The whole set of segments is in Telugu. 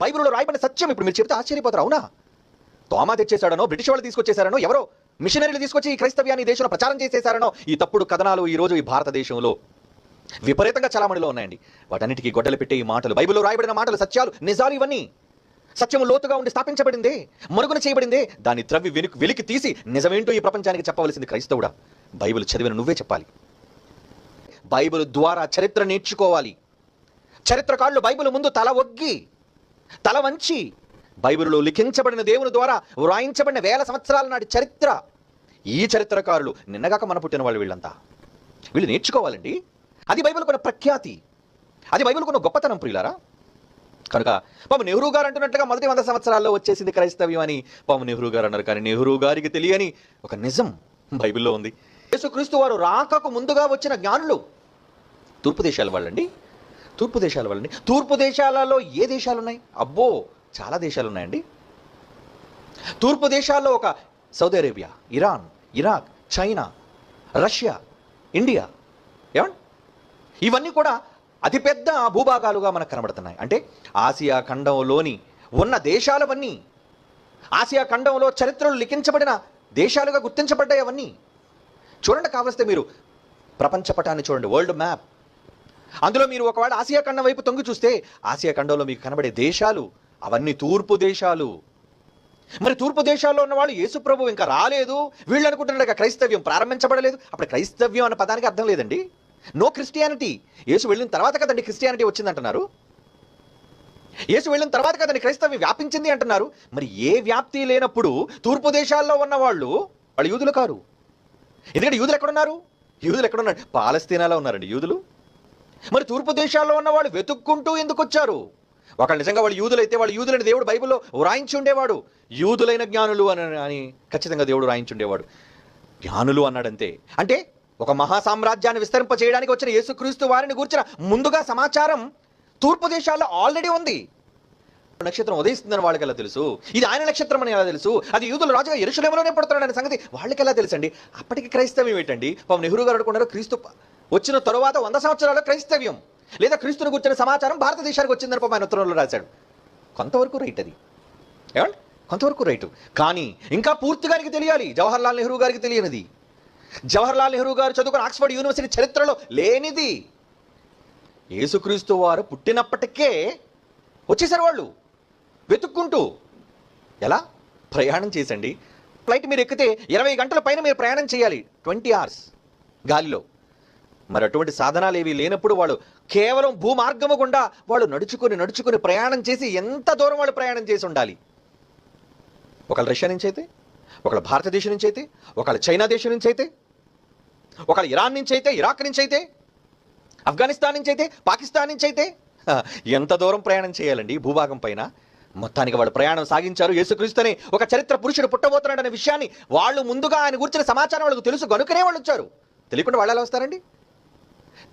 బైబిల్లో రాయబడిన సత్యం ఇప్పుడు మీరు చెప్తే ఆశ్చర్యపోతారు. అవునా, తోమా తెచ్చేశాడనో, బ్రిటిష్ వాళ్ళు తీసుకొచ్చేశారనో, ఎవరో మిషనరీలు తీసుకొచ్చి ఈ క్రైస్తవ్యాన్ని దేశంలో ప్రచారం చేసేశారనో ఈ తప్పుడు కథనాలు ఈరోజు ఈ భారతదేశంలో విపరీతంగా చలామణిలో ఉన్నాయండి. వాటన్నిటికీ గొడ్డలు పెట్టే ఈ మాటలు, బైబిల్లో రాయబడిన మాటలు, సత్యాలు, నిజాలు, ఇవన్నీ సత్యము లోతుగా ఉండి స్థాపించబడిందే, మరుగున చేయబడిందే. దాన్ని త్రవ్వి వెలికి తీసి నిజమేంటో ఈ ప్రపంచానికి చెప్పవలసింది క్రైస్తవుడా. బైబిల్ చదివిన నువ్వే చెప్పాలి. బైబిల్ ద్వారా చరిత్ర నేర్చుకోవాలి. చరిత్రకారులు బైబిల్ ముందు తల ఒగ్గి తల వంచి బైబిల్లో లిఖించబడిన దేవుని ద్వారా వ్రాయించబడిన వేల సంవత్సరాల నాటి చరిత్ర, ఈ చరిత్రకారులు నిన్నగాక మన పుట్టిన వాళ్ళు వీళ్ళంతా, వీళ్ళు నేర్చుకోవాలండి. అది బైబిల్ కొన్న ప్రఖ్యాతి, అది బైబిల్ కొన్న గొప్పతనం ప్రియులారా. కనుక పాపం నెహ్రూ గారు అంటున్నట్లుగా మొదటి 100 సంవత్సరాల్లో వచ్చేసింది క్రైస్తవ్యం అని పాపం నెహ్రూ గారు అన్నారు. కానీ నెహ్రూ గారికి తెలియని ఒక నిజం బైబిల్లో ఉంది. యేసుక్రీస్తు వారు రాకకు ముందుగా వచ్చిన జ్ఞానులు తూర్పు దేశాల వాళ్ళండి. తూర్పు దేశాల వాళ్ళండి. తూర్పు దేశాలలో ఏ దేశాలు ఉన్నాయి? అబ్బో, చాలా దేశాలు ఉన్నాయండి. తూర్పు దేశాల్లో ఒక Saudi Arabia, Iran, Iraq, China, Russia, India, ఏమండి, ఇవన్నీ కూడా అతిపెద్ద భూభాగాలుగా మనకు కనబడుతున్నాయి. అంటే ఆసియా ఖండంలోని ఉన్న దేశాలవన్నీ, ఆసియా ఖండంలో చరిత్రలు లిఖించబడిన దేశాలుగా గుర్తించబడ్డాయి అవన్నీ. చూడండి, కావలిస్తే మీరు ప్రపంచ పటాన్ని చూడండి, వరల్డ్ మ్యాప్. అందులో మీరు ఒకవేళ ఆసియా ఖండం వైపు తొంగి చూస్తే ఆసియా ఖండంలో మీకు కనబడే దేశాలు అవన్నీ తూర్పు దేశాలు. మరి తూర్పు దేశాల్లో ఉన్న వాళ్ళు యేసు ప్రభు ఇంకా రాలేదు, వీళ్ళు అనుకుంటున్నాడు క్రైస్తవ్యం ప్రారంభించబడలేదు. అప్పుడు క్రైస్తవ్యం అన్న పదానికి అర్థం లేదండి. No Christianity. యేసు వెళ్ళిన తర్వాత కదండి క్రిస్టియానిటీ వచ్చిందంటున్నారు. యేసు వెళ్ళిన తర్వాత కదండి క్రైస్తవ్యం వ్యాపించింది అంటున్నారు. మరి ఏ వ్యాప్తి లేనప్పుడు తూర్పు దేశాల్లో ఉన్న వాళ్ళు యూదులు కారు. ఎందుకంటే యూదులు ఎక్కడున్నారు? యూదులు ఎక్కడున్నారు? పాలస్తీనాలో ఉన్నారండి యూదులు. మరి తూర్పు దేశాల్లో ఉన్న వాళ్ళు వెతుక్కుంటూ ఎందుకు వచ్చారు? ఒకళ్ళు నిజంగా వాళ్ళు యూదులైతే వాళ్ళు యూదులని దేవుడు బైబిల్లో వ్రాయించి ఉండేవాడు. యూదులైన జ్ఞానులు అని ఖచ్చితంగా దేవుడు వ్రాయించి ఉండేవాడు. జ్ఞానులు అన్నాడంతే. అంటే ఒక మహాసామ్రాజ్యాన్ని విస్తరింప చేయడానికి వచ్చిన యేసుక్రీస్తు వారిని గురించిన ముందుగా సమాచారం తూర్పు దేశాల్లో ఆల్రెడీ ఉంది. నక్షత్రం ఉదయిస్తుందని వాళ్ళకి ఎలా తెలుసు? ఇది ఆయన నక్షత్రం అని ఎలా తెలుసు? అది యూదుల రాజుగా యెరూషలేములోనే పుడుతున్నాడు అనే సంగతి వాళ్ళకి ఎలా తెలుసండి? అప్పటికి క్రైస్తవ్యం ఏంటండి? పాపం నెహ్రూ గారు అనుకున్నారు క్రీస్తు వచ్చిన తరువాత 100 సంవత్సరాల క్రైస్తవ్యం లేదా క్రీస్తుని గురించిన సమాచారం భారతదేశానికి వచ్చిందని పాపం ఆయన ఉత్తరంలో రాశాడు. కొంతవరకు రైట్ అది, ఏమండి, కొంతవరకు రైటు. కానీ ఇంకా పూర్తిగా తెలియాలి. జవహర్లాల్ నెహ్రూ గారికి తెలియనిది, జవహర్లాల్ నెహ్రూ గారు చదువుకున్న ఆక్స్ఫర్డ్ యూనివర్సిటీ చరిత్రలో లేనిది, యేసుక్రీస్తు వారు పుట్టినప్పటికే వచ్చేసారు వాళ్ళు వెతుక్కుంటూ. ఎలా? ప్రయాణం చేసండి. ఫ్లైట్ మీరు ఎక్కితే 20 గంటల పైన మీరు ప్రయాణం చేయాలి, 20 hours గాలిలో. మరి అటువంటి సాధనాలు ఏవి లేనప్పుడు వాళ్ళు కేవలం భూమార్గము గుండా వాళ్ళు నడుచుకుని ప్రయాణం చేసి ఎంత దూరం వాళ్ళు ప్రయాణం చేసి ఉండాలి? ఒకళ్ళు రష్యా నుంచి అయితే, ఒకళ్ళు భారతదేశం నుంచి అయితే, ఒకళ్ళు చైనా దేశం నుంచి అయితే, ఒకళ్ళు ఇరాన్ నుంచి అయితే, ఇరాక్ నుంచి అయితే, ఆఫ్ఘనిస్తాన్ నుంచి అయితే, పాకిస్తాన్ నుంచి అయితే, ఎంత దూరం ప్రయాణం చేయాలండి భూభాగం పైన? మొత్తానికి వాళ్ళు ప్రయాణం సాగించారు. యేసుక్రీస్తుని ఒక చరిత్ర పురుషుడు పుట్టబోతున్నాడు అనే విషయాన్ని వాళ్ళు ముందుగా ఆయన గురించిన సమాచారం వాళ్ళకు తెలుసు గనుకనే వాళ్ళు వచ్చారు. తెలియకుండా వాళ్ళు ఎలా వస్తారండి?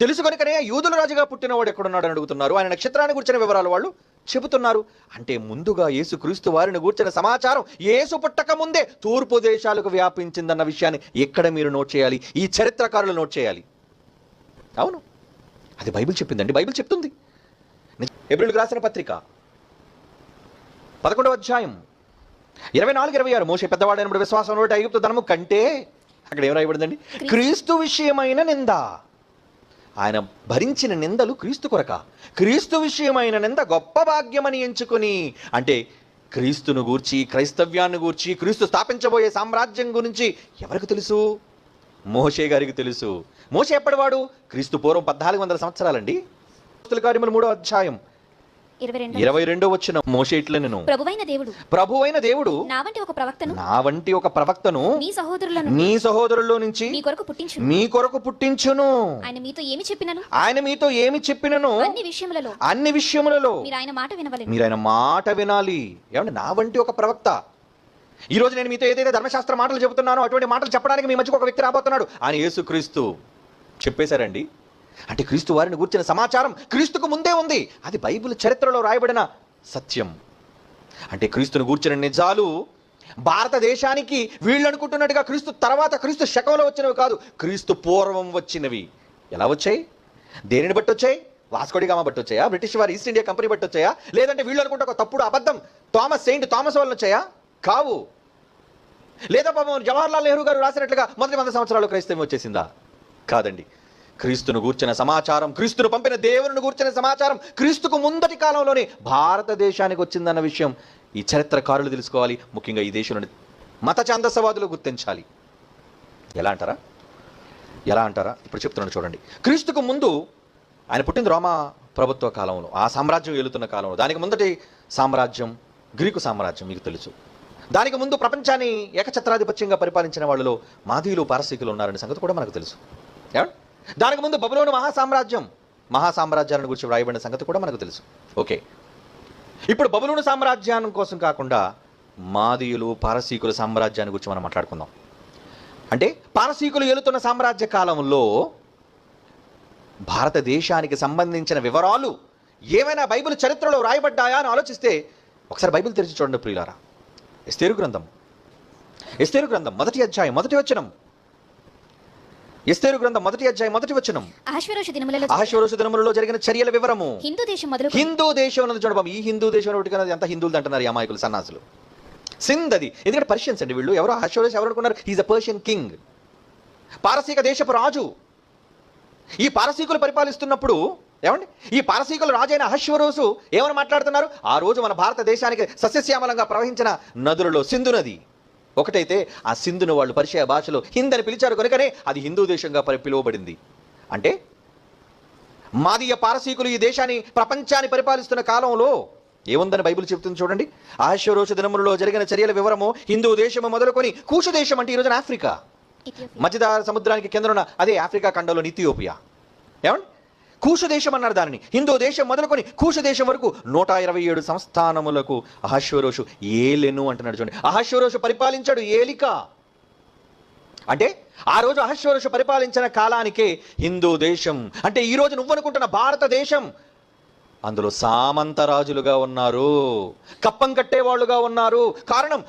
తెలుసు కనుకనే యూదుల రాజుగా పుట్టినవాడు ఎక్కడున్నాడు అని అడుగుతున్నారు. ఆయన నక్షత్రాన్ని గురించిన వివరాలు వాళ్ళు చెబుతున్నారు. అంటే ముందుగా యేసుక్రీస్తు వారిని గురించిన సమాచారం యేసు పుట్టక ముందే తూర్పు దేశాలకు వ్యాపించిందన్న విషయాన్ని ఎక్కడ మీరు నోట్ చేయాలి? ఈ చరిత్రకారులు నోట్ చేయాలి. అవును, అది బైబిల్ చెప్పిందండి. బైబిల్ చెప్తుంది. హెబ్రీయులకు రాసిన పత్రిక 11వ అధ్యాయం 24-26. మోషే పెద్దవాడైనప్పుడు విశ్వాసంలో ఐగుప్తు ధనము కంటే, అక్కడ ఏం రాయబడిందండి? క్రీస్తు విషయమైన నింద. ఆయన భరించిన నిందలు క్రీస్తు కొరక. క్రీస్తు విషయమైన నింద గొప్ప భాగ్యమని ఎంచుకుని. అంటే క్రీస్తును గూర్చి, క్రైస్తవ్యాన్ని గూర్చి, క్రీస్తు స్థాపించబోయే సామ్రాజ్యం గురించి ఎవరికి తెలుసు? మోషే గారికి తెలుసు. మోషే ఎప్పటివాడు? క్రీస్తు పూర్వం 1400 సంవత్సరాలండి. అపోస్తలుల కార్యములు 3వ అధ్యాయం 22వ వచనం. మోషే ఇట్లనెను, ప్రభువైన దేవుడు నా వంటి ఒక ప్రవక్తను నీ సహోదరుల్లో నుంచి మీ కొరకు పుట్టించును. ఆయన మీతో ఏమి చెప్పినను అన్ని విషయములలో మీరు ఆయన మాట వినాలి. ఏమంటే నా వంటి ఒక ప్రవక్త. ఈ రోజు నేను మీతో ఏదైతే ధర్మశాస్త్ర మాటలు చెబుతున్నానో అటువంటి మాటలు చెప్పడానికి మీ మధ్యకు ఒక వ్యక్తి రాబోతున్నాడు. ఆయన యేసుక్రీస్తు చెప్పేశారండి. అంటే క్రీస్తు వారిని గురించిన సమాచారం క్రీస్తుకు ముందే ఉంది. అది బైబిల్ చరిత్రలో రాయబడిన సత్యం. అంటే క్రీస్తును గూర్చిన నిజాలు భారతదేశానికి వీళ్ళు అనుకుంటున్నట్టుగా క్రీస్తు తర్వాత, క్రీస్తు శకంలో వచ్చినవి కాదు, క్రీస్తు పూర్వం వచ్చినవి. ఎలా వచ్చాయి? దేనిని బట్టి వచ్చాయి? వాస్కోడిగామా బట్టి వచ్చాయా? బ్రిటిష్ వారు ఈస్ట్ ఇండియా కంపెనీ బట్టి వచ్చాయా? లేదంటే వీళ్ళు అనుకుంటే ఒక తప్పుడు అబద్ధం సెయింట్ థామస్ వల్ల వచ్చాయా? కావు. లేదా పాపం జవహర్లాల్ నెహ్రూ గారు రాసినట్లుగా మొదటి 100 సంవత్సరాలు క్రైస్తవం వచ్చేసిందా? కాదండి. క్రీస్తును గూర్చిన సమాచారం, క్రీస్తును పంపిన దేవుని గూర్చిన సమాచారం క్రీస్తుకు ముందటి కాలంలోనే భారతదేశానికి వచ్చిందన్న విషయం ఈ చరిత్రకారులు తెలుసుకోవాలి. ముఖ్యంగా ఈ దేశంలోని మత ఛాందసవాదులు గుర్తించాలి. ఎలా అంటారా? ఇప్పుడు చెప్తున్నాను చూడండి. క్రీస్తుకు ముందు ఆయన పుట్టింది రోమా ప్రభుత్వ కాలంలో, ఆ సామ్రాజ్యం ఏలుతున్న కాలంలో. దానికి ముందటి సామ్రాజ్యం గ్రీకు సామ్రాజ్యం మీకు తెలుసు. దానికి ముందు ప్రపంచాన్ని ఏకఛత్రాధిపత్యంగా పరిపాలించిన వాళ్ళలో మాదీయులు, పారసీకులు ఉన్నారనే సంగతి కూడా మనకు తెలుసు. దానికి ముందు బబులోను మహాసామ్రాజ్యాలను గురించి వ్రాయబడిన సంగతి కూడా మనకు తెలుసు. ఓకే, ఇప్పుడు బబులోను సామ్రాజ్యాన్ని కోసం కాకుండా మాదీయులు, పారసీకుల సామ్రాజ్యాన్ని గురించి మనం మాట్లాడుకుందాం. అంటే పారసీకులు ఏలుతున్న సామ్రాజ్య కాలంలో భారతదేశానికి సంబంధించిన వివరాలు ఏమైనా బైబిల్ చరిత్రలో రాయబడ్డాయా అని ఆలోచిస్తే ఒకసారి బైబిల్ తెరిచి చూడండి ప్రియులారా. ఎస్తేరు గ్రంథం మొదటి అధ్యాయం మొదటి వచనం. ఎస్తేరు గ్రంథం మొదటి అధ్యాయం మొదటి వచనం. అహష్వేరోషు దినములలో జరిగిన చర్యల వివరము. హిందూ దేశం అన్నది చూడబాం. ఈ హిందూ దేశం ఒకటి ఎంత హిందువులు అంటున్నారు ఈ అమాయకులు సన్నాసులు. సింధ్ అది. ఎందుకంటే పర్షియన్స్ అండి వీళ్ళు. ఎవరో అహష్వేరోషు ఎవరు అనుకున్నారు? హీజ్ అ పర్షియన్ కింగ్, పారసీక దేశపు రాజు. ఈ పారసీకులు పరిపాలిస్తున్నప్పుడు ఈ పారసీకుల రాజైన అహష్వేరోషు ఏమని మాట్లాడుతున్నారు? ఆ రోజు మన భారతదేశానికి సస్యశ్యామలంగా ప్రవహించిన నదులలో సింధు నది ఒకటైతే ఆ సింధును వాళ్ళు పర్షియా భాషలో హింద్ అని పిలిచారు కనుకనే అది హిందూ దేశంగా పిలువబడింది. అంటే మాదీయ పారసీకులు ఈ దేశాన్ని, ప్రపంచాన్ని పరిపాలిస్తున్న కాలంలో ఏముందని బైబిల్ చెప్తుంది చూడండి. అహష్వేరోషు దినములలో జరిగిన చర్యల వివరము హిందూ దేశము మొదలుకొని కూషు దేశం, అంటే ఈ రోజున ఆఫ్రికా, మధ్యధరా సముద్రానికి కిందనున్న అదే ఆఫ్రికా ఖండంలోని ఇథియోపియా. కూషు దేశం అన్నారు దానిని. హిందూ దేశం మొదలుకొని కూషు దేశం వరకు 127 సంస్థానములకు అహష్వేరోషు ఏలెను అంటున్నాడు చూడండి. అహష్వేరోషు పరిపాలించాడు, ఏలిక. అంటే ఆ రోజు అహష్వేరోషు పరిపాలించిన కాలానికే హిందూ దేశం అంటే ఈ రోజు నువ్వు అనుకుంటున్న భారతదేశం, అందులో సామంత రాజులుగా ఉన్నారు, కప్పం కట్టేవాళ్ళుగా ఉన్నారు. కారణం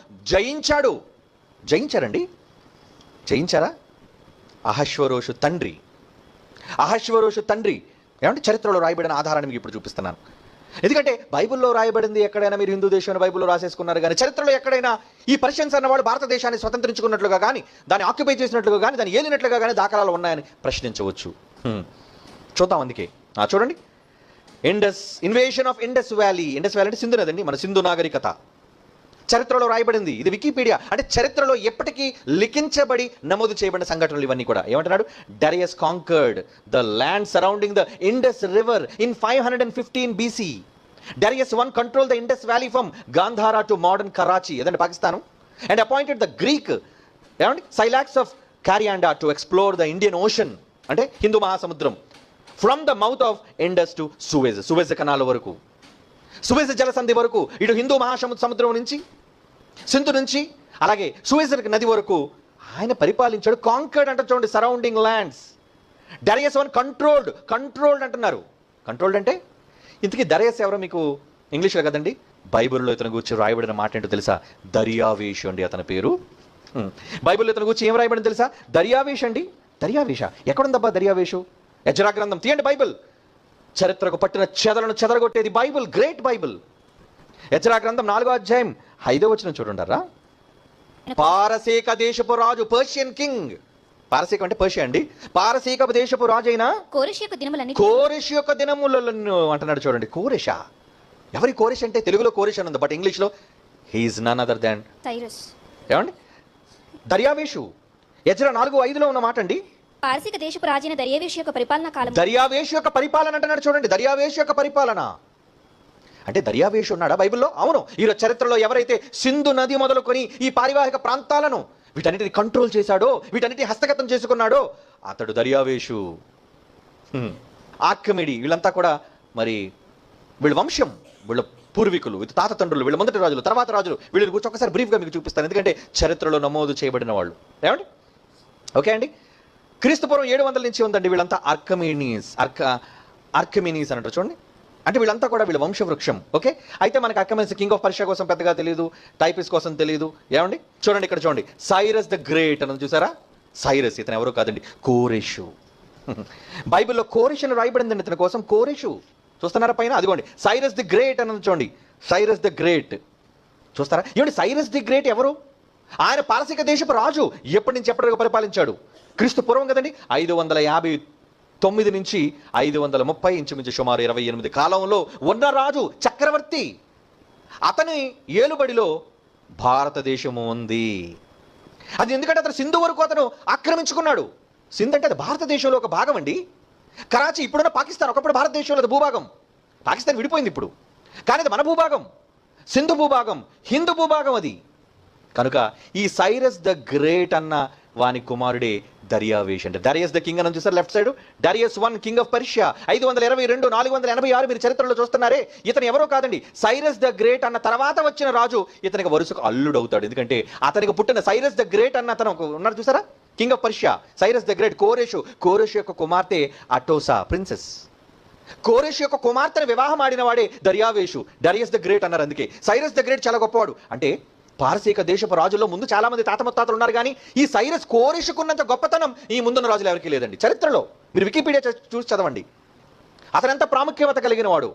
జయించారా? అహష్వేరోషు తండ్రి చరిత్రలో రాయబడిన ఆధారాన్ని మీకు ఇప్పుడు చూపిస్తున్నాను. ఎందుకంటే బైబిల్లో రాయబడింది ఎక్కడైనా మీరు హిందూ దేశాన్ని బైబిల్లో రాసేసుకున్నారు కానీ చరిత్రలో ఎక్కడైనా ఈ పర్షియన్స్ అన్నవాడు భారతదేశాన్ని స్వతంత్రించుకున్నట్లుగా కానీ, దాన్ని ఆక్యుపై చేసినట్లుగా కానీ, దాన్ని ఏలినట్లుగా కానీ దాఖలాలు ఉన్నాయని ప్రశ్నించవచ్చు. చూద్దాం. అందుకే చూడండి, ఇన్వేషన్ ఆఫ్ ఇండస్ వ్యాలీ అంటే సింధు నదండి, మన సింధు నాగరికత చరిత్రలో రాయబడింది. ఇది వికీపీడియా. అంటే చరిత్రలో ఎప్పటికీ లిఖించబడి నమోదు చేయబడిన సంఘటనలు ఇవన్నీ కూడా. ఏమంటున్నాడు? Darius conquered the land surrounding the Indus river in 515 BC. Darius I controlled the Indus Valley from Gandhara to modern Karachi, ఏదంటే Pakistan, and appointed the Greek Silax of Carianda to explore the Indian Ocean, అంటే హిందూ మహాసముద్రం, from the mouth of Indus to Suez canal వరకు, సువేజ్ జలసంధి వరకు, ఇటు హిందూ మహాసముద్రం నుంచి, సింధు నుంచి, అలాగే సువేజ్ నది వరకు ఆయన పరిపాలించాడు. కాంకర్డ్ అంటే చూడండి, సరౌండింగ్ ల్యాండ్స్. డరియస్ I కంట్రోల్డ్ అంటున్నారు. కంట్రోల్డ్ అంటే ఇంతకీ డరియస్ ఎవరో మీకు ఇంగ్లీష్లో కదండి, బైబిల్లో ఇతను గురించి రాయబడిన మాట ఏంటో తెలుసా? దర్యావేషు అండి అతని పేరు. బైబిల్లో ఇతని గురించి ఏం రాయబడింది తెలుసా? దర్యావేష్ అండి. దర్యావేష ఎక్కడుందబ్బా దర్యావేషు? ఎజ్రా గ్రంథం తీయండి. బైబిల్ చరిత్రకు పట్టిన చెదలను చెదరగొట్టేది బైబిల్, గ్రేట్ బైబిల్. ఎజ్రా గ్రంథం 4వ అధ్యాయం 5వ వచనం చూడండారా. పారసీక దేశపు రాజు, పర్షియన్ కింగ్. పారసీక అంటే పర్షియా అండి. పారసీక దేశపు రాజు అయిన కోరెష్ యొక్క దినములను అంటున్నాడు చూడండి. కోరెషా? ఎవరి కోరెష్ అంటే తెలుగులో కోరెష్ అని ఉంది, బట్ ఇంగ్లీష్లో he is none other than Cyrus. ఏమండి? దర్యావేషు ఎజ్రా 4:5లో ఉన్న మాట అండి. పారసీక దేశపు రాజైన దర్యావేషు యొక్క పరిపాలన కాలం. దర్యావేషు యొక్క పరిపాలన అంటున్నాడు చూడండి. దర్యావేషు యొక్క పరిపాలన అంటే దర్యావేషు ఉన్నాడా బైబిల్లో? అవును. ఈరోజు చరిత్రలో ఎవరైతే సింధు నది మొదలుకొని ఈ పారివాహిక ప్రాంతాలను వీటన్నిటిని కంట్రోల్ చేశాడో, వీటన్నిటిని హస్తగతం చేసుకున్నాడో అతడు దర్యావేషు. ఆర్కిమిడీ వీళ్ళంతా కూడా మరి వీళ్ళ వంశం, వీళ్ళ పూర్వీకులు, తాత తండ్రులు, వీళ్ళ మొదటి రాజులు, తర్వాత రాజులు. వీళ్ళని గురించి ఒకసారి బ్రీఫ్గా మీకు చూపిస్తాను, ఎందుకంటే చరిత్రలో నమోదు చేయబడిన వాళ్ళు. ఏమండి? ఓకే అండి. క్రీస్తుపూర్వం 700 నుంచి ఉందండి వీళ్ళంతా ఆర్కిమినీస్ అని అంటారు చూడండి. అంటే వీళ్ళంతా కూడా వీళ్ళ వంశవృక్షం. ఓకే. అయితే మనకి ఆర్కిమినీస్ కింగ్ ఆఫ్ పర్షియా కోసం పెద్దగా తెలియదు, టైపిస్ కోసం తెలియదు. ఏమండి? చూడండి ఇక్కడ చూడండి, సైరస్ ద గ్రేట్ అని చూసారా? సైరస్ ఇతను ఎవరో కాదండి, కోరెషు. బైబిల్లో కోరెష్ అని రాయబడిందండి ఇతని కోసం. కోరెషు చూస్తున్నారా పైన, అదిగోండి సైరస్ ది గ్రేట్ అని చూడండి. సైరస్ ద గ్రేట్ చూస్తారా? ఏమండి సైరస్ ది గ్రేట్ ఎవరు? ఆయన పారసీక దేశపు రాజు. ఎప్పటి నుంచి ఎప్పటికి పరిపాలించాడు? క్రీస్తు పూర్వం కదండి. 559 నుంచి 530, ఇంచుమించు సుమారు 28 కాలంలో ఉన్న రాజు, చక్రవర్తి. అతని ఏలుబడిలో భారతదేశము ఉంది. అది ఎందుకంటే అతను సింధు వరకు అతను ఆక్రమించుకున్నాడు. సింధ్ అంటే అది భారతదేశంలో ఒక భాగం అండి. కరాచీ ఇప్పుడున్న పాకిస్తాన్, ఒకప్పుడు భారతదేశంలో అది భూభాగం. పాకిస్తాన్ విడిపోయింది ఇప్పుడు, కానీ అది మన భూభాగం, సింధు భూభాగం, హిందూ భూభాగం అది. కనుక ఈ సైరస్ ద గ్రేట్ అన్న వాని కుమారుడే దర్యావేష్. అంటే దరియస్ ద కింగ్ అని చూసారు left side. Darius 1 king of Persia. 522 486 మీరు చరిత్రలో చూస్తున్నారే. ఇతను ఎవరో కాదండి, సైరస్ ద గ్రేట్ అన్న తర్వాత వచ్చిన రాజు. ఇతనికి వరుసకు అల్లుడు అవుతాడు. ఎందుకంటే అతనికి పుట్టిన సైరస్ ద గ్రేట్ అన్న అతను ఉన్నారు చూసారా, king of Persia, Cyrus the great. కోరెషు యొక్క కుమార్తె అటోసా, ప్రిన్సెస్. కోరెషు యొక్క కుమార్తెను వివాహం ఆడిన వాడే దర్యావేషు. డరియస్ ద గ్రేట్ అన్నారు. అందుకే సైరస్ ద గ్రేట్ చాలా గొప్పవాడు. అంటే పారసీక దేశపు రాజుల్లో ముందు చాలా మంది తాత ముత్తాతలు ఉన్నారు, కానీ ఈ సైరస్ కోరెషుకున్నంత గొప్పతనం ఈ ముందున్న రాజులు ఎవరికీ లేదండి చరిత్రలో. మీరు వికీపీడియా చూసి చదవండి. అతనంత ప్రాముఖ్యత కలిగిన వాడు.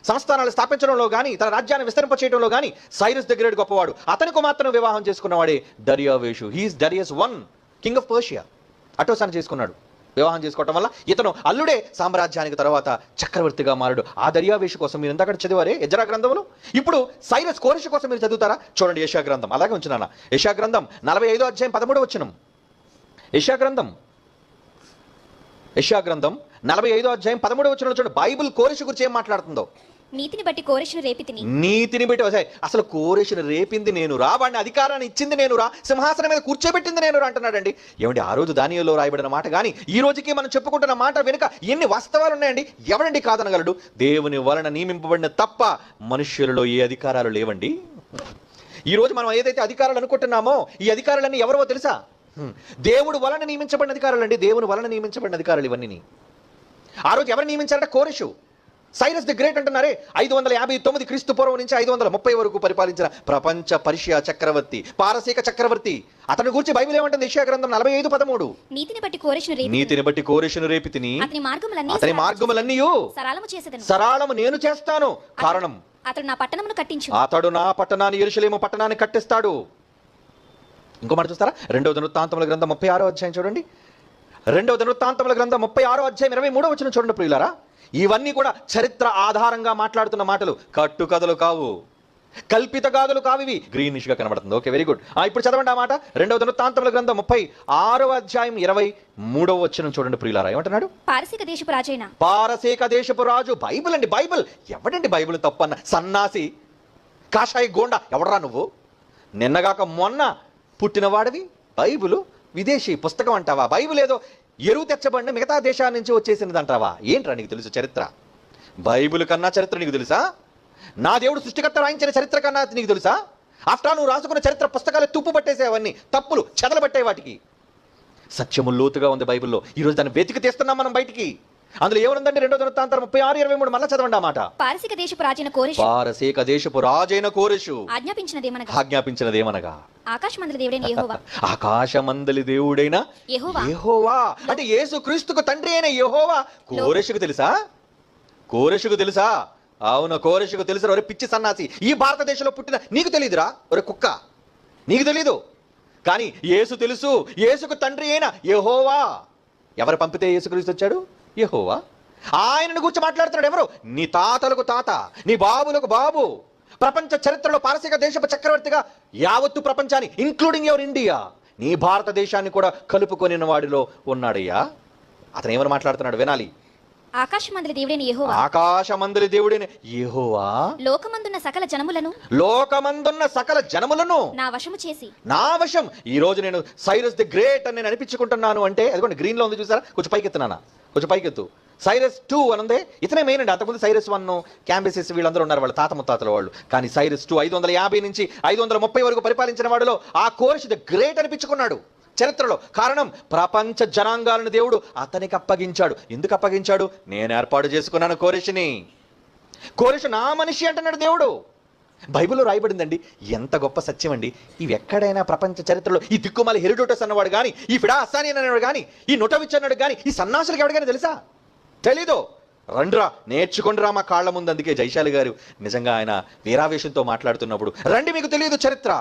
సంస్థానాలు స్థాపించడంలో కానీ, తన రాజ్యాన్ని విస్తరింపచేయడంలో కానీ సైరస్ ద గ్రేట్ గొప్పవాడు. అతని కుమార్తెను వివాహం చేసుకున్నవాడే దర్యావేషు. He is Darius 1 king of Persia. అటోసాను చేసుకున్నాడు. వివాహం చేసుకోవటం వల్ల ఇతను అల్లుడే సామ్రాజ్యానికి తర్వాత చక్రవర్తిగా మారాడు. ఆ దర్యావేషు కోసం మీరు ఎంత అక్కడ చదివారే ఎజ్రా గ్రంథంలో. ఇప్పుడు సైరస్ కోరెషు కోసం మీరు చదువుతారా? చూడండి యెషయా గ్రంథం. అలాగే ఉంచున్నాను. యెషయా గ్రంథం 45వ అధ్యాయం 13వ వచనం. యెషయా గ్రంథం 45వ అధ్యాయం 13వ వచనంలో చూడండి. బైబిల్ కోరెషు గురించి ఏం మాట్లాడుతుందో. నీతిని బట్టి కోరెషును రేపితిని. నీతిని బట్టి అసలు కోరెషును రేపింది నేను రా, వాడిని అధికారాన్ని ఇచ్చింది నేను రా, సింహాసనం మీద కూర్చోబెట్టింది నేను రా అంటున్నాడండి. ఏమండి ఆ రోజు దానియేలులో రాయబడిన మాట కానీ ఈ రోజుకి మనం చెప్పుకుంటున్న మాట వెనుక ఎన్ని వాస్తవాలు ఉన్నాయండి. ఎవడండి కాదనగలడు? దేవుని వలన నియమింపబడిన తప్ప మనుష్యులలో ఏ అధికారాలు లేవండి. ఈ రోజు మనం ఏదైతే అధికారాలు అనుకుంటున్నామో ఈ అధికారాలన్నీ ఎవరో తెలుసా? దేవుడు వలన నియమించబడిన అధికారాలు అండి. దేవుని వలన నియమించబడిన అధికారాలు ఇవన్నీ. ఆ రోజు ఎవరు నియమించారంటే కోరెషు. సైరస్ ది గ్రేట్ అంటున్నారే 559 క్రీస్తు పూర్వం నుంచి 530 వరకు పరిపాలించిన ప్రపంచ పర్షియా చక్రవర్తి, పారసీక చక్రవర్తి. అతని గురించి బైబిల్ ఏమంటుంది? యెషయా గ్రంథం 45:13. నీతిని బట్టి కోరెషును రేపితిని. అతని మార్గములన్నీ సరళము నేను చేస్తాను. కారణం అతడు నా పట్టణమును కట్టించు. అతడు నా పట్టణాన్ని యెరూషలేము పట్టణాన్ని కట్టిస్తాడు. ఇంకో మాట చూస్తారా? 2వ దినవృత్తాంతముల గ్రంథం 36వ అధ్యాయం చూడండి. 2వ దినవృత్తాంతముల గ్రంథం 36వ అధ్యాయం 23వ వచనం చూడండి ప్రియులారా. ఇవన్నీ కూడా చరిత్ర ఆధారంగా మాట్లాడుతున్న మాటలు, కట్టుకథలు కావు, కల్పిత గాథలు కావు. ఇవి గ్రీనిష్ గా కనబడుతుంది. Okay, very good. ఇప్పుడు చదవండి ఆ మాట. 2వ దినవృత్తాంతముల గ్రంథం 36వ అధ్యాయం 23వ వచనం చూడండి ప్రియులారా. ఏమంటున్నాడు? పారసీక దేశపు రాజు. బైబిల్ అండి, బైబిల్. ఎవడండి బైబిల్ తప్పన్న సన్నాసి కాషాయ గోండా ఎవడరా నువ్వు? నిన్నగాక మొన్న పుట్టినవాడివి. బైబిల్ విదేశీ పుస్తకం అంటావా? బైబిల్ ఏదో ఎరువు తెచ్చబడిన మిగతా దేశాల నుంచి వచ్చేసినది అంటావా? ఏంట్రా నీకు తెలుసు చరిత్ర? బైబిల్ కన్నా చరిత్ర నీకు తెలుసా? నా దేవుడు సృష్టికర్త రాయించిన చరిత్ర కన్నా నీకు తెలుసా? ఆఫ్టర్ నువ్వు రాసుకున్న చరిత్ర పుస్తకాలు తుప్పు పట్టేసే, అవన్నీ తప్పులు చెదలు పట్టాయి. వాటికి సత్యము లోతుగా ఉంది బైబిల్లో. ఈరోజు దాన్ని వెతికి తీస్తున్నాం మనం బయటికి. అందులో ఏమనుందండి? 2వ దినవృత్తాంతం 36:23 మళ్ళా చదవండి ఆ మాట. పారసీక దేశపు రాజైన కోరెషు ఆజ్ఞాపించినదేమనగా ఆకాశమందలి దేవుడైన యెహోవా. అంటే యేసు క్రీస్తుకు తండ్రి అయిన యెహోవా కోరెషుకు తెలుసా? కోరెషుకు తెలుసా? అవును, కోరెషుకు తెలుసు. ఒరే పిచ్చి సన్నాసి, ఈ భారతదేశంలో పుట్టిన నీకు తెలియదురా? ఒరే కుక్క, నీకు తెలీదు. కానీ యేసు తెలుసు. యేసుకు తండ్రి అయిన యెహోవా. ఎవరు పంపితే యేసుక్రీస్తు వచ్చాడు? యెహోవా. ఆయనను గురించి మాట్లాడుతున్నాడు. ఎవరు? నీ తాతలకు తాత, నీ బాబులకు బాబు. ప్రపంచ చరిత్రలో పారసీక దేశపు చక్రవర్తిగా యావత్తు ప్రపంచాన్ని, ఇంక్లూడింగ్ యువర్ ఇండియా, నీ భారతదేశాన్ని కూడా కలుపుకొని వాడిలో ఉన్నాడయ్యా. అతను ఏమని మాట్లాడుతున్నాడు వినాలి. ఆకాశమందలి దేవుడైన యెహోవా లోకమందున్న సకల జనములను నా వశం. ఈ రోజు నేను సైరస్ ది గ్రేట్ అని నేను అనిపించుకుంటున్నాను అంటే, అదిగోండి గ్రీన్ లో ఉంది చూసారా? కొంచెం పైకెత్తున్నానా? కొంచెం పైకెత్తు. సైరస్ 2 అని ఉంది. ఇతనే మెయిన్ అండి. అంతకుముందు సైరస్ 1, క్యాంబిసెస్ వీళ్ళందరూ ఉన్నారు, వాళ్ళ తాత ముత్తాతల వాళ్ళు. కానీ సైరస్ 2 550 నుంచి 530 వరకు పరిపాలించిన వాడిలో ఆ కోరెషు ది గ్రేట్ అనిపించుకున్నాడు చరిత్రలో. కారణం ప్రపంచ జనాంగాలను దేవుడు అతనికి అప్పగించాడు. ఎందుకు అప్పగించాడు? నేను ఏర్పాటు చేసుకున్నాను కోరెషుని. కోరెషు నా మనిషి అంటున్నాడు దేవుడు. బైబిల్లో రాయబడిందండి. ఎంత గొప్ప సత్యం అండి. ఇవి ఎక్కడైనా ప్రపంచ చరిత్రలో ఈ దిక్కుమాలి హెరోడోటస్ అన్నవాడు కానీ, ఈ ఫిడా అస్సాని అన్నవాడు కానీ, ఈ నొటవిచ్ అన్నాడు కానీ, ఈ సన్నాసులకు ఎవరికైనా తెలుసా? తెలీదు. రండ్రా, నేర్చుకుండ్రా మా కాళ్ళ ముందు. అందుకే జైశాలి గారు నిజంగా ఆయన వీరావేశంతో మాట్లాడుతున్నప్పుడు, రండి మీకు తెలియదు చరిత్ర.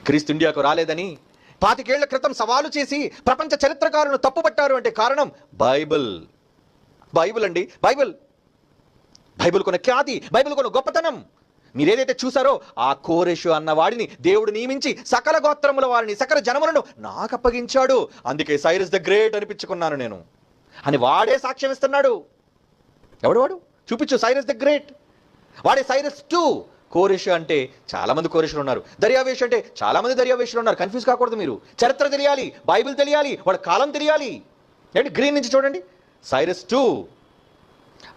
క్రీస్తు ఇండియాకు రాలేదని 25 ఏళ్ల క్రితం సవాలు చేసి ప్రపంచ చరిత్రకారులను తప్పుపట్టారు అంటే కారణం బైబిల్. బైబిల్ అండి, బైబిల్. బైబిల్ కొన్న ఖ్యాతి, బైబిల్ కొన్న గొప్పతనం మీరేదైతే చూసారో, ఆ కోరెషు అన్న వాడిని దేవుడు నియమించి సకల గోత్రముల వారిని, సకల జనములను నాకు అప్పగించాడు. అందుకే సైరస్ ద గ్రేట్ అనిపించుకున్నాను నేను అని వాడే సాక్ష్యం ఇస్తున్నాడు. ఎవడు వాడు? చూపించు. Cyrus the great. వాడే సైరస్ 2. కోరెషు అంటే చాలా మంది కోరెషులు ఉన్నారు. దర్యావేషు అంటే చాలా మంది దర్యావేషులు ఉన్నారు. కన్ఫ్యూజ్ కాకూడదు మీరు. చరిత్ర తెలియాలి, బైబిల్ తెలియాలి, వాడి కాలం తెలియాలి. ఏంటి గ్రీన్ నుంచి చూడండి, సైరస్ 2.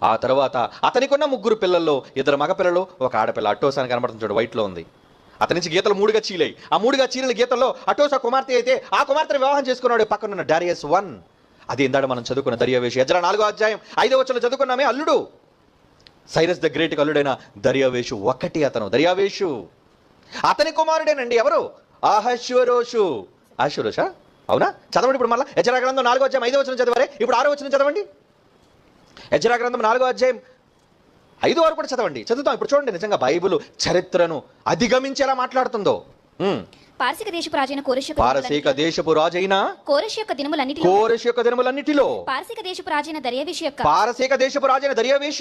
ఆ తర్వాత అతనికున్న 3 పిల్లల్లో 2 మగ పిల్లలు, 1 ఆడపిల్ల. అట్టోసా అని కనబడుతుంది చూడు, వైట్లో ఉంది. అతని నుంచి గీతలు 3గా చీలాయి. ఆ 3గా చీలిన గీతల్లో అట్టోసా కుమార్తె అయితే ఆ కుమార్తెను వివాహం చేసుకున్నాడు పక్కనున్న డారియస్ 1. అది ఇందాక మనం చదువుకున్న దర్యావేషు. ఎజ్రా 4వ అధ్యాయం 5వ వచనంలో చదువుకున్నామే, అల్లుడు. సైరస్ ద గ్రేట్ అల్లుడైన దర్యావేషు 1 అతను. దర్యావేషు అతని కుమారుడేనండి. ఎవరు? అహష్వేరోషు. అహష్వేరోషా? అవునా? చదవండి ఇప్పుడు మళ్ళీ. ఎజ్రా గ్రంథం 4వ అధ్యాయం 5వ వచనం చదివారే, ఇప్పుడు 6వ వచనం చదవండి. ఎజ్రా గ్రంథం 4వ అధ్యాయం 5 వరకు కూడా చదవండి. చదువుతాం ఇప్పుడు. చూడండి నిజంగా బైబిల్ చరిత్రను అధిగమించి ఎలా మాట్లాడుతుందో. పారసీక దేశపు రాజైన పారసీక దేశపు రాజైన కోరెషు యొక్క దినములన్నిటిలో పారసీక దేశపు రాజైన దర్యావేషు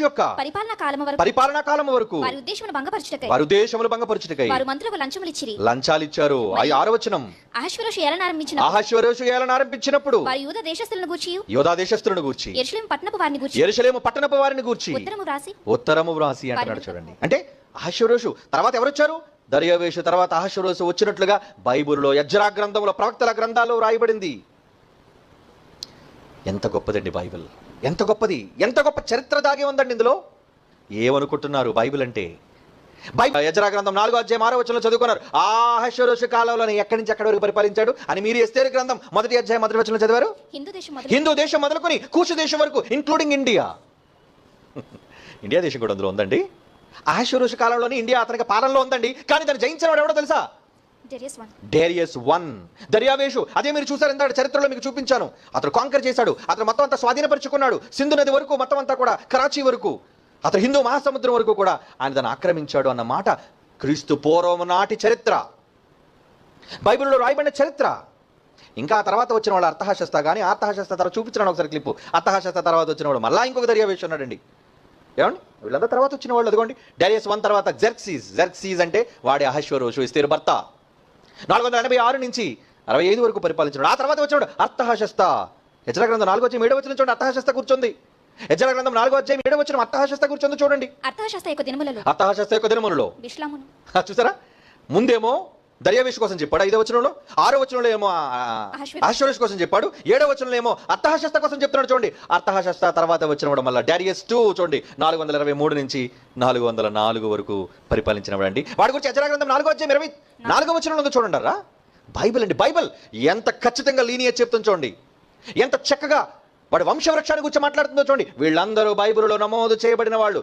యొక్క పరిపాలనా కాలము వరకు వారి ఉద్దేశములు భంగపరచుటకై వారు మంత్రులకు లంచాలిచ్చారు. 6వ వచనం. అహష్వేరోషు ఏలనారంభించినప్పుడు వారు యూదా దేశస్థులను గూర్చి యెరూషలేము పట్టణపు వారిని గూర్చి ఉత్తరము వ్రాసి అంటున్నాడు. చూడండి, అంటే అహష్వేరోషు తర్వాత ఎవరు వచ్చారు? దర్యావేషు తర్వాత అహష్వేరోషు వచ్చినట్లుగా బైబిల్లో, ఎజ్రా గ్రంథంలో, ప్రవక్తల గ్రంథాల్లో రాయబడింది. ఎంత గొప్పదండి బైబిల్, ఎంత గొప్పది, ఎంత గొప్ప చరిత్ర దాగి ఉందండి ఇందులో. ఏమనుకుంటున్నారు బైబిల్ అంటే? ఎజ్రా గ్రంథం 4వ అధ్యాయం 6వ వచనంలో చదువుకున్నారు. ఆ అహష్వేరోషు కాలంలోనే ఎక్కడి నుంచి ఎక్కడి వరకు పరిపాలించాడు అని. మీరు ఎస్తేరు గ్రంథం 1వ అధ్యాయం 1వ వచనంలో చదివారు. హిందూ దేశం మొదలుకొని కూషు దేశం వరకు, ఇంక్లూడింగ్ ఇండియా. ఇండియా దేశం కూడా అందులో ఉందండి. అహష్వేరోషు కాలంలోనే ఇండియా అతనికి పాలనలో ఉందండి. కానీ దాన్ని జయించిన వాడు ఎవడో తెలుసా? డేరియస్ 1. దర్యావేషు అదే మీరు చూసారు ఇంత చరిత్రలో మీకు చూపించాను. అతను కాంకర్ చేశాడు. అతను మొత్తం అంతా స్వాధీనపరుచుకున్నాడు. సింధు నది వరకు, మొత్తం అంతా కూడా కరాచీ వరకు, అతను హిందూ మహాసముద్రం వరకు కూడా ఆయన దాన్ని ఆక్రమించాడు అన్న మాట క్రీస్తు పూర్వం నాటి చరిత్ర, బైబిల్లో రాయబడిన చరిత్ర. ఇంకా ఆ తర్వాత వచ్చిన వాళ్ళు అర్థహశస్త. కానీ అర్థహశస్త తర్వాత చూపించాను ఒకసారి క్లిప్పు. అర్థహశస్త తర్వాత వచ్చిన వాడు మళ్ళా ఇంకొక దర్యావేషు ఉన్నాడండి. ఏమండి వీళ్ళంతా తర్వాత వచ్చిన వాళ్ళు. అదిగోండి డేరియస్ 1 తర్వాత జెర్క్సీస్ అంటే వాడి అహష్వేరోషు, ఇస్తేరు భర్త. 486 నుంచి 65 వరకు పరిపాలించాడు. ఆ తర్వాత వచ్చినాడు అర్థహశస్త. ఎజ్రా గ్రంథం 4వ అధ్యాయం 7వ వచనం చూడండి, అర్థహశస్త కూర్చుంది. ఎజ్రా గ్రంథం 4వ అధ్యాయం 7వ వచనం అర్థహశస్త కూర్చుంది. చూడండి, అర్థహశస్త యొక్క దినములలో చూసారా? ముందేమో దర్యావేషు కోసం చెప్పాడు 5వ వచనంలో, 6వ వచనంలో ఏమో అహష్వేరోషు కోసం చెప్పాడు, 7వ వచనంలో ఏమో అర్థహశస్త కోసం చెప్తున్నాడు. చూడండి, అర్థహశస్త తర్వాత వచ్చినవాడు మళ్ళీ డారియస్ 2. చూడండి 423 నుంచి 404 వరకు పరిపాలించిన వాడు అండి. వాడి గురించి ఎజ్రా గ్రంథం 4వ అధ్యాయం 24వ వచనంలో ఉందో చూడండి. బైబిల్ అండి, బైబిల్ ఎంత ఖచ్చితంగా లీనియర్ చెప్తుంది చూడండి, ఎంత చక్కగా వాడి వంశవృక్షాన్ని గురించి మాట్లాడుతుందో చూడండి. వీళ్ళందరూ బైబిల్లో నమోదు చేయబడిన వాళ్ళు.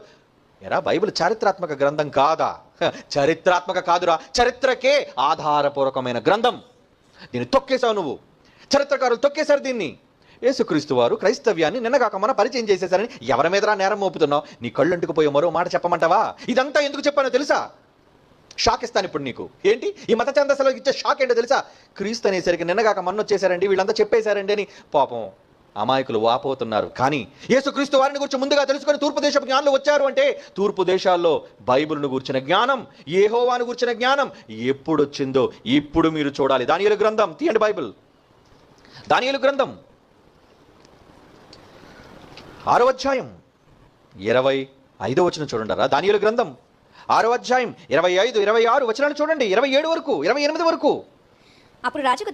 ఎరా బైబిల్ చారిత్రాత్మక గ్రంథం కాదా? చరిత్రాత్మక కాదురా, చరిత్రకే ఆధారపూర్వకమైన గ్రంథం. దీన్ని తొక్కేశావు నువ్వు. చరిత్రకారులు తొక్కేశారు దీన్ని. యేసుక్రీస్తు వారు క్రైస్తవ్యాన్ని నిన్నగాక మన పరిచయం చేసేశారని ఎవరి మీదరా నేరం మోపుతున్నావు? నీ కళ్ళంటుకు పోయే మరో మాట చెప్పమంటావా? ఇదంతా ఎందుకు చెప్పానో తెలుసా? షాక్ ఇస్తాను ఇప్పుడు నీకు. ఏంటి ఈ మత ఛందస్సులకు ఇచ్చే షాక్ ఏంటో తెలుసా? క్రీస్తు అనేసరికి నిన్నగాక మొన్న వచ్చేసారండి, వీళ్ళంతా చెప్పేశారండి అని పాపం అమాయకులు వాపోతున్నారు. కానీ యేసుక్రీస్తు వారిని గురించి ముందుగా తెలుసుకొని తూర్పు దేశపు జ్ఞానులు వచ్చారు అంటే, తూర్పు దేశాల్లో బైబిల్ను గురించిన జ్ఞానం, యెహోవాను గురించిన జ్ఞానం ఎప్పుడు వచ్చిందో ఇప్పుడు మీరు చూడాలి. దానియేలు గ్రంథం తీయండి, బైబిల్ దానియేలు గ్రంథం 6వ అధ్యాయం 25వ వచనం చూడండి. దానియేలు గ్రంథం 6వ అధ్యాయం 25, 26 వచనాలు చూడండి, 27 వరకు, 28 వరకు. అప్పుడు రాజుకు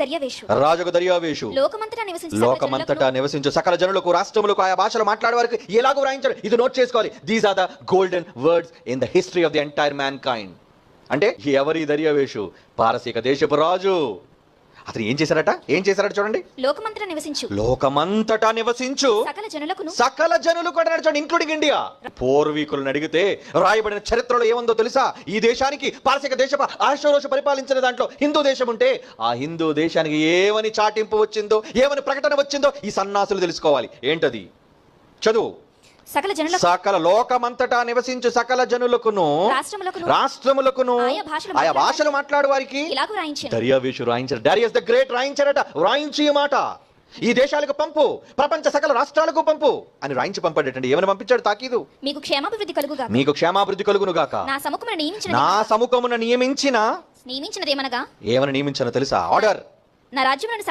దర్యావేషు లోకమంతటా నివసించు సకల జనులకు, రాష్ట్రములకు, ఆయా భాషలు మాట్లాడే వారికి ఎలాగో వ్రాయించాడు. ఇది నోట్ చేసుకోవాలి. These are the golden words in the history of the entire mankind. అంటే ఎవరి దర్యావేషు? పారసీక దేశపు రాజు. అతను ఏం చేశారట చూడండి. లోకమంతటా నివసించు లోకమంతటా నివసించు సకల జనులు కూడా చూడండి, ఇంక్లూడింగ్ ఇండియా. పూర్వీకులను అడిగితే రాయబడిన చరిత్రలో ఏముందో తెలుసా? ఈ దేశానికి పారసిక దేశ అహష్వేరోషు పరిపాలించిన దాంట్లో హిందూ దేశం ఉంటే ఆ హిందూ దేశానికి ఏమని చాటింపు వచ్చిందో, ఏమని ప్రకటన వచ్చిందో ఈ సన్నాసులు తెలుసుకోవాలి. ఏంటది? చదువు. సకల లోకమంతటా నివసించు సకల జనులకును రాష్ట్రములకును ఆయా భాషలు మాట్లాడు వారికి దర్యావేషు రాయించారు. డారియస్ ద గ్రేట్ రాయించారట. రాయించి ఈ మాట ఈ దేశాలకు పంపు, ప్రపంచ సకల రాష్ట్రాలకు పంపు అని రాయించి పంపాడటండి. ఏమని పంపించాడు? తాకీదు. మీకు క్షేమాభివృద్ధి కలుగును గాక. నా సముఖమున నియమించినదేమనగా ఏమని నియమించను తెలుసా? ఆర్డర్. నా రాజ్యములోని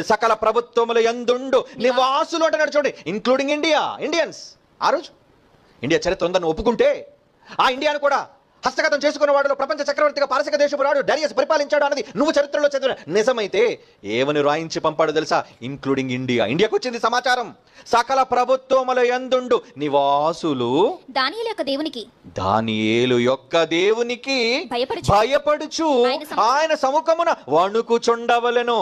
సకల ప్రభుత్వముల యందుండు నివాసులు అంటున్నాడు చూడండి, ఇంక్లూడింగ్ ఇండియన్స్. ఆ రోజు ఇండియా చరిత్ర ఉందని ఒప్పుకుంటే ఆ ఇండియాను కూడా హస్తగతం చేసుకున్న వాడు ప్రపంచ చక్రవర్తిగా పారసిక దేశపు రాడు డారియస్ పరిపాలించాడు అన్నది నువ్వు చరిత్రలో చదివిన నిజమైతే ఏమని రాయించి పంపాడు తెలుసా? ఇంక్లూడింగ్ ఇండియాకు వచ్చింది సమాచారం. సకల ప్రభుత్వముల యందుండు నివాసులు దానియేలు యొక్క దేవునికి భయపడుచు ఆయన సముఖమున వణుకుచుండవలెను.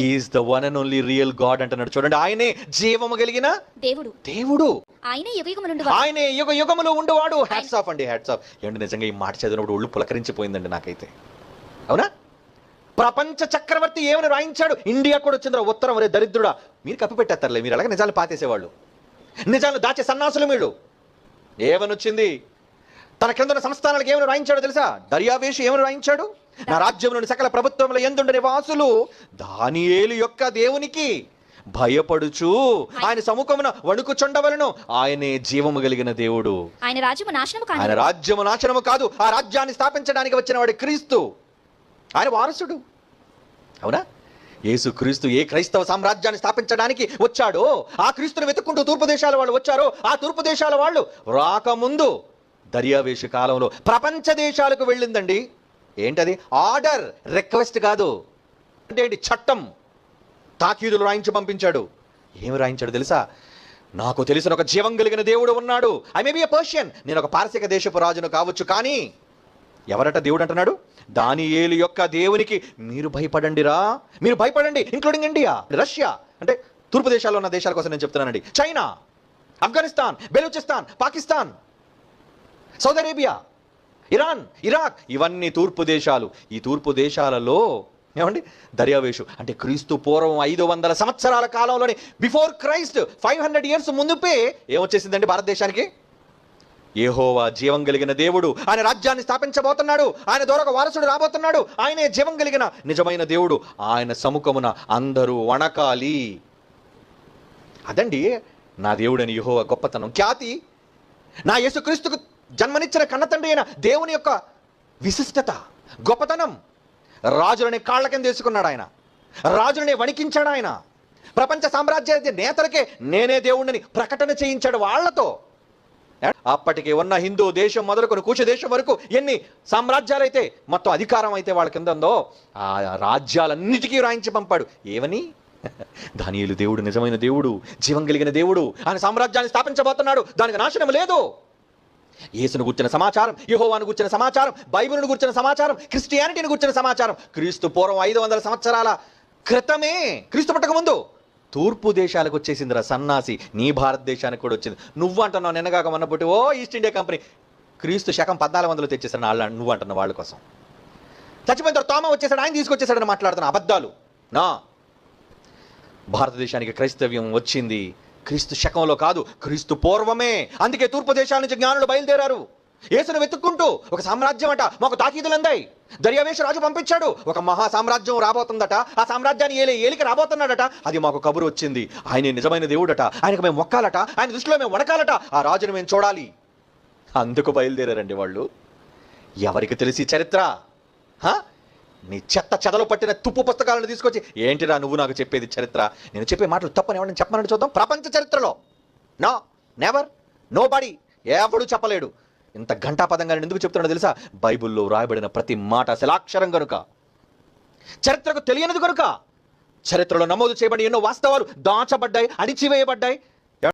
Is the one and only real god అంటున్నాడు చూడండి. ఆయనే జీవము కలిగిన దేవుడు. ఆయనే యుగ యుగములు ఉండువాడు. హ్యాట్స్ ఆఫ్ అండి, హ్యాట్స్ ఆఫ్. ఏమంటే నిజంగా ఈ మాట చదివినప్పుడు ఒళ్ళు పులకరించిపోయిందండి నాకైతే. అవునా? ప్రపంచ చక్రవర్తి ఏమని రాయించాడు? ఇండియా కూడా వచ్చిందిరా ఉత్తరం. వరే దరిద్రుడా, మీరు కప్పిపెట్టేస్తారులే, మీరు అలాగే నిజాలు పాతేసేవాళ్ళు, నిజాలు దాచే సన్నాసులు మీరు. ఏమని వచ్చింది? తన క్రింద సంస్థానాలకు ఏమని రాయించాడో తెలుసా? దర్యావేషు ఏమని రాయించాడు? నా రాజ్యంలోని సకల ప్రభుత్వముల యందుండు నివాసులు దానియేలు యొక్క దేవునికి భయపడుచు ఆయన సముఖమున వణుకుచుండవలెను. ఆయనే జీవము కలిగిన దేవుడు. ఆయన రాజ్యము నాశనము కాదు. ఆ రాజ్యాన్ని స్థాపించడానికి వచ్చిన వాడు క్రీస్తు. ఆయన వారసుడు. అవునా? యేసు క్రీస్తు ఏ క్రైస్తవ సామ్రాజ్యాన్ని స్థాపించడానికి వచ్చాడో ఆ క్రీస్తుని వెతుక్కుంటూ తూర్పు దేశాల వాళ్ళు వచ్చారో ఆ తూర్పు దేశాల వాళ్ళు రాకముందు దర్యావేషు కాలంలో ప్రపంచ దేశాలకు వెళ్ళిందండి. ఏంటది? ఆర్డర్, రిక్వెస్ట్ కాదు. అంటే ఏంటి? చట్టం. తాకీదులు రాయించి పంపించాడు. ఏమి రాయించాడు తెలుసా? నాకు తెలిసిన ఒక జీవం కలిగిన దేవుడు ఉన్నాడు. I may be a Persian, నేను ఒక పారసిక దేశపు రాజును కావచ్చు, కానీ ఎవరట దేవుడు అంటున్నాడు? దానియేలు యొక్క దేవునికి మీరు భయపడండిరా, మీరు భయపడండి. ఇంక్లూడింగ్ ఇండియా, రష్యా, అంటే తూర్పు దేశాల్లో ఉన్న దేశాల కోసం నేను చెప్తున్నానండి. China, Afghanistan, Balochistan, Pakistan, Saudi Arabia, Iran, Iraq, ఇవన్నీ తూర్పు దేశాలు. ఈ తూర్పు దేశాలలో ఏమండి దర్యావేషు అంటే క్రీస్తు పూర్వం 500 సంవత్సరాల కాలంలోనే, బిఫోర్ క్రైస్ట్ 500 ఇయర్స్ ముందుపే ఏమొచ్చేసిందండి భారతదేశానికి? యెహోవా జీవం కలిగిన దేవుడు, ఆయన రాజ్యాన్ని స్థాపించబోతున్నాడు, ఆయన ద్వారా ఒక వారసుడు రాబోతున్నాడు, ఆయనే జీవం కలిగిన నిజమైన దేవుడు, ఆయన సముఖమున అందరూ వణకాలి. అదండి నా దేవుడని యెహోవా గొప్పతనం, ఖ్యాతి. నా యేసుక్రీస్తుకు జన్మనిచ్చిన కన్నతండ్రి అయిన దేవుని యొక్క విశిష్టత, గొప్పతనం. రాజులని కాళ్ళ కింద వేసుకున్నాడు ఆయన, రాజులని వణికించాడు ఆయన. ప్రపంచ సామ్రాజ్య నేతలకే నేనే దేవుణ్ణి ప్రకటన చేయించాడు వాళ్ళతో. అప్పటికి ఉన్న హిందూ దేశం మొదలుకొని కూచ దేశం వరకు ఎన్ని సామ్రాజ్యాలైతే మొత్తం అధికారం అయితే వాళ్ళ కింద ఉందో ఆ రాజ్యాలన్నిటికీ రాయించి పంపాడు. ఏమని? దానియేలు దేవుడు నిజమైన దేవుడు, జీవం కలిగిన దేవుడు, ఆయన సామ్రాజ్యాన్ని స్థాపించబోతున్నాడు, దానికి నాశనం లేదు. యేసును గుర్చిన సమాచారం, యెహోవాను గుర్చిన సమాచారం, బైబిలును గుర్చిన సమాచారం, క్రిస్టియానిటీని గుర్చిన సమాచారం క్రీస్తు పూర్వం 500 సంవత్సరాల క్రితమే, క్రీస్తు పుట్టక ముందు తూర్పు దేశాలకు వచ్చేసిందిరా సన్నాసి. నీ భారతదేశానికి కూడా వచ్చింది. నువ్వు అంటున్నావు నిన్నగాక మొన్నపుట్టి ఓ ఈస్ట్ ఇండియా కంపెనీ క్రీస్తు శకం 1400 తెచ్చేసాడు వాళ్ళు, నువ్వు అంటున్నావు వాళ్ళ కోసం. చచ్చిపోయిన తర్వాత తోమ వచ్చేసాడు, ఆయన తీసుకొచ్చేసాడని మాట్లాడుతున్నా అబద్ధాలు. నా భారతదేశానికి క్రైస్తవ్యం వచ్చింది క్రీస్తు శకంలో కాదు, క్రీస్తు పూర్వమే. అందుకే తూర్పు దేశాల నుంచి జ్ఞానులు బయలుదేరారు యేసును వెతుక్కుంటూ. ఒక సామ్రాజ్యం అట మాకు తాకీదులు అందాయి. దర్యావేషు రాజు పంపించాడు, ఒక మహా సామ్రాజ్యం రాబోతుందట, ఆ సామ్రాజ్యాన్ని ఏలికి రాబోతున్నాడట, అది మాకు కబురు వచ్చింది. ఆయన నిజమైన దేవుడట, ఆయనకు మేము మొక్కాలట, ఆయన దృష్టిలో మేము వణకాలట, ఆ రాజును మేము చూడాలి. అందుకు బయలుదేరారండి వాళ్ళు. ఎవరికి తెలిసి చరిత్ర? నీ చెత్త చెదలు పట్టిన తుప్పు పుస్తకాలను తీసుకొచ్చి ఏంటిరా నువ్వు నాకు చెప్పేది చరిత్ర? నేను చెప్పే మాటలు తప్పని ఎవరిని చెప్పమని చూద్దాం. ప్రపంచ చరిత్రలో నో, నెవర్, నో బడీ, ఎవడు చెప్పలేడు. ఇంత ఘంటాపదంగా నేను ఎందుకు చెప్తున్నాడో తెలుసా? బైబిల్లో రాయబడిన ప్రతి మాట శిలాక్షరం కనుక, చరిత్రకు తెలియనిది కనుక. చరిత్రలో నమోదు చేయబడి ఎన్నో వాస్తవాలు దాచబడ్డాయి, అణిచివేయబడ్డాయి.